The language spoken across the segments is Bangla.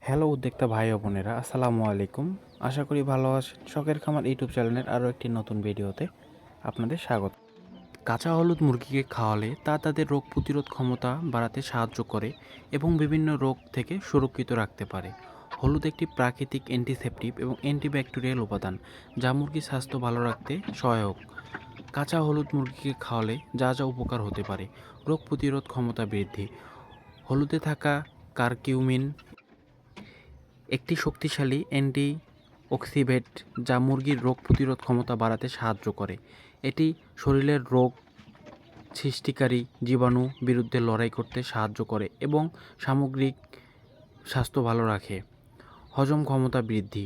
হ্যালো উদ্যোক্তা ভাই ও বোনেরা, আসসালামু আলাইকুম। আশা করি ভালো আছেন। শখের খামার ইউটিউব চ্যানেলের আরও একটি নতুন ভিডিওতে আপনাদের স্বাগত। কাঁচা হলুদ মুরগিকে খাওয়ালে তা তাদের রোগ প্রতিরোধ ক্ষমতা বাড়াতে সাহায্য করে এবং বিভিন্ন রোগ থেকে সুরক্ষিত রাখতে পারে। হলুদ একটি প্রাকৃতিক অ্যান্টিসেপটিভ এবং অ্যান্টিব্যাকটেরিয়াল উপাদান, যা মুরগির স্বাস্থ্য ভালো রাখতে সহায়ক। কাঁচা হলুদ মুরগিকে খাওয়ালে যা যা উপকার হতে পারে: রোগ প্রতিরোধ ক্ষমতা বৃদ্ধি। হলুদে থাকা কারকিউমিন একটি শক্তিশালী অ্যান্টিঅক্সিডেন্ট যা মুরগির রোগ প্রতিরোধ ক্ষমতা বাড়াতে সাহায্য করে। এটি শরীরের রোগ সৃষ্টিকারী জীবাণু বিরুদ্ধে লড়াই করতে সাহায্য করে এবং সামগ্রিক স্বাস্থ্য ভালো রাখে। হজম ক্ষমতা বৃদ্ধি।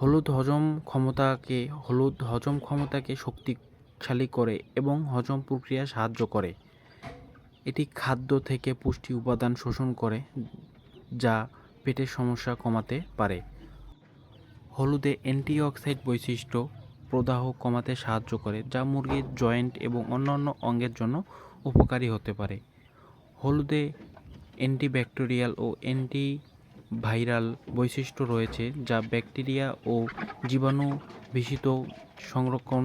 হলুদ হজম ক্ষমতাকে শক্তিশালী করে এবং হজম প্রক্রিয়া সাহায্য করে। এটি খাদ্য থেকে পুষ্টি উপাদান শোষণ করে, যা পেটের সমস্যা কমাতে পারে। হলুদে অ্যান্টিঅক্সিডেন্ট বৈশিষ্ট্য প্রদাহ কমাতে সাহায্য করে, যা মুরগির জয়েন্ট এবং অন্যান্য অঙ্গের জন্য উপকারী হতে পারে। হলুদে অ্যান্টিব্যাকটেরিয়াল ও অ্যান্টিভাইরাল বৈশিষ্ট্য রয়েছে, যা ব্যাকটেরিয়া ও জীবাণু বিশিত সংরক্ষণ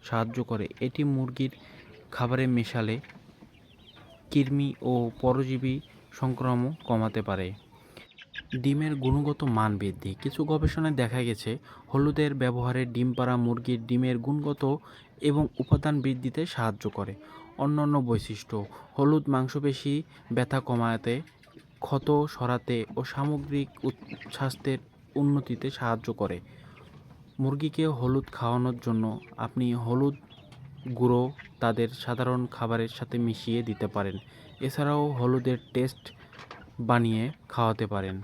সাহায্য করে। এটি মুরগির খাবারে মেশালে কৃমি ও পরজীবী সংক্রমণ কমাতে পারে। ডিমের গুণগত মান বৃদ্ধি। কিছু গবেষণায় দেখা গেছে হলুদের ব্যবহারে ডিম পাড়া মুরগির ডিমের গুণগত এবং উপাদান বৃদ্ধিতে সাহায্য করে। অন্যান্য বৈশিষ্ট্য: হলুদ মাংসপেশি ব্যথা কমাতে, ক্ষত সরাতে ও সামগ্রিক স্বাস্থ্যের উন্নতিতে সাহায্য করে। মুরগিকে হলুদ খাওয়ানোর জন্য আপনি হলুদ গুঁড়ো তাদের সাধারণ খাবারের সাথে মিশিয়ে দিতে পারেন। এছাড়াও হলুদের টেস্ট বানিয়ে খাওয়াতে পারেন।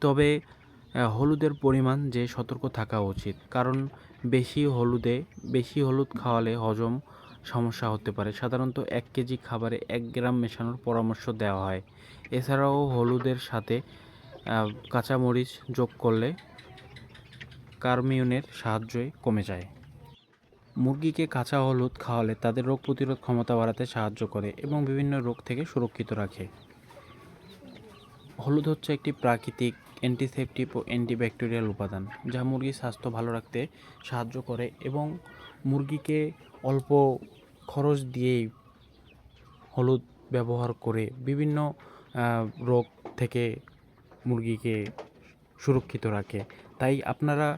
তবে হলুদের পরিমাণ যে সতর্ক থাকা উচিত, কারণ বেশি হলুদ খাওয়ালে হজম সমস্যা হতে পারে। সাধারণত 1 কেজি খাবারে 1 গ্রাম মেশানোর পরামর্শ দেওয়া হয়। এছাড়াও হলুদের সাথে কাঁচামরিচ যোগ করলে কারমিউনের সাহায্যে কমে যায়। মুরগিকে কাঁচা হলুদ খাওয়ালে তাদের রোগ প্রতিরোধ ক্ষমতা বাড়াতে সাহায্য করে এবং বিভিন্ন রোগ থেকে সুরক্ষিত রাখে। হলুদ হচ্ছে একটি প্রাকৃতিক অ্যান্টিসেপটিভ ও অ্যান্টিব্যাকটেরিয়াল উপাদান, যা মুরগির স্বাস্থ্য ভালো রাখতে সাহায্য করে এবং মুরগিকে অল্প খরচ দিয়েই হলুদ ব্যবহার করে বিভিন্ন রোগ থেকে মুরগিকে সুরক্ষিত রাখে। তাই আপনারা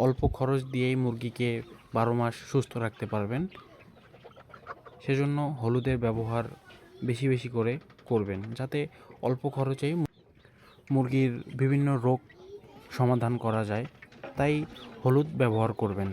অল্প খরচ দিয়েই মুরগিকে 12 মাস সুস্থ রাখতে পারবেন। সেজন্য হলুদের ব্যবহার বেশি বেশি করে করবেন, যাতে অল্প খরচেই মুরগির বিভিন্ন রোগ সমাধান করা যায়। তাই হলুদ ব্যবহার করবেন।